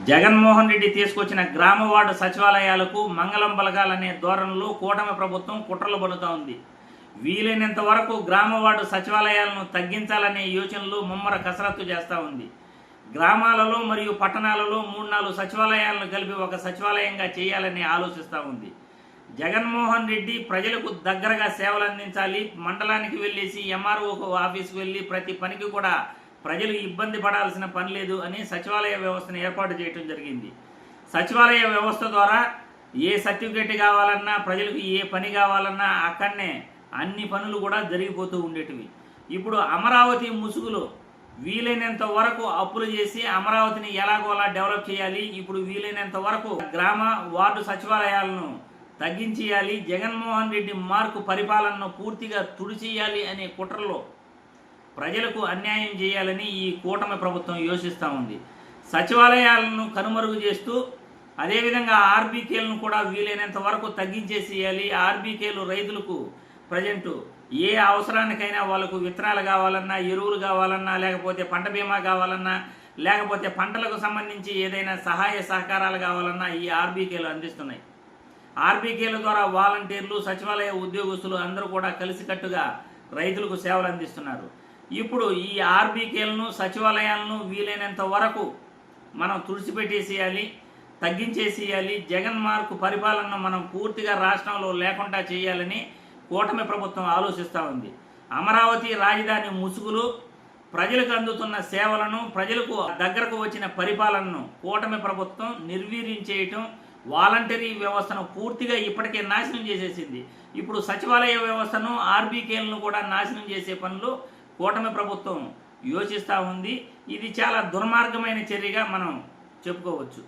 జగన్మోహన్ రెడ్డి తీసుకొచ్చిన గ్రామ వార్డు సచివాలయాలకు మంగళం పలకాలనే ధోరణిలో కూటమి ప్రభుత్వం కుట్రలు పన్నుతా ఉంది. వీలైనంత వరకు గ్రామ వార్డు సచివాలయాలను తగ్గించాలనే యోచనలు ముమ్మర కసరత్తు చేస్తూ ఉంది. గ్రామాలలో మరియు పట్టణాలలో 3-4 సచివాలయాలను కలిపి ఒక సచివాలయంగా చేయాలని ఆలోచిస్తూ ఉంది. జగన్మోహన్ రెడ్డి ప్రజలకు దగ్గరగా సేవలు అందించాలి, మండలానికి వెళ్ళేసి ఎంఆర్ఓ ఆఫీస్కి వెళ్ళి ప్రతి పనికి కూడా ప్రజలు ఇబ్బంది పడాల్సిన పని లేదు అని సచివాలయ వ్యవస్థను ఏర్పాటు చేయడం జరిగింది. సచివాలయ వ్యవస్థ ద్వారా ఏ సర్టిఫికేట్ కావాలన్నా, ప్రజలకు ఏ పని కావాలన్నా అక్కడనే అన్ని పనులు కూడా జరిగిపోతూ ఉండేటివి. ఇప్పుడు అమరావతి ముసుగులో వీలైనంత వరకు అప్పులు చేసి అమరావతిని ఎలాగోలా డెవలప్ చేయాలి, ఇప్పుడు వీలైనంత వరకు గ్రామ వార్డు సచివాలయాలను తగ్గించేయాలి, జగన్మోహన్ రెడ్డి మార్కు పరిపాలనను పూర్తిగా తుడిచేయాలి అనే కుట్రలో ప్రజలకు అన్యాయం చేయాలని ఈ కూటమి ప్రభుత్వం యోచిస్తూ ఉంది. సచివాలయాలను కనుమరుగు చేస్తూ అదేవిధంగా ఆర్బీకేలను కూడా వీలైనంత వరకు తగ్గించేసేయాలి. ఆర్బీకేలు రైతులకు ప్రజెంటు ఏ అవసరానికైనా వాళ్ళకు విత్తనాలు కావాలన్నా, ఎరువులు కావాలన్నా, లేకపోతే పంట బీమా కావాలన్నా, లేకపోతే పంటలకు సంబంధించి ఏదైనా సహాయ సహకారాలు కావాలన్నా ఈ ఆర్బీకేలు అందిస్తున్నాయి. ఆర్బీకేల ద్వారా వాలంటీర్లు, సచివాలయ ఉద్యోగస్తులు అందరూ కూడా కలిసికట్టుగా రైతులకు సేవలు అందిస్తున్నారు. ఇప్పుడు ఈ ఆర్బీకేలను, సచివాలయాలను వీలైనంత వరకు మనం తుడిచిపెట్టేసేయాలి, తగ్గించేసేయాలి. జగన్ మార్కు పరిపాలనను మనం పూర్తిగా రాష్ట్రంలో లేకుండా చేయాలని కూటమి ప్రభుత్వం ఆలోచిస్తూ ఉంది. అమరావతి రాజధాని ముసుగులు ప్రజలకు అందుతున్న సేవలను, ప్రజలకు దగ్గరకు వచ్చిన పరిపాలనను కూటమి ప్రభుత్వం నిర్వీర్యం చేయటం, వాలంటరీ వ్యవస్థను పూర్తిగా ఇప్పటికే నాశనం చేసేసింది. ఇప్పుడు సచివాలయ వ్యవస్థను, ఆర్బీకేలను కూడా నాశనం చేసే పనులు కూటమి ప్రభుత్వం యోచిస్తూ ఉంది. ఇది చాలా దుర్మార్గమైన చర్యగా మనం చెప్పుకోవచ్చు.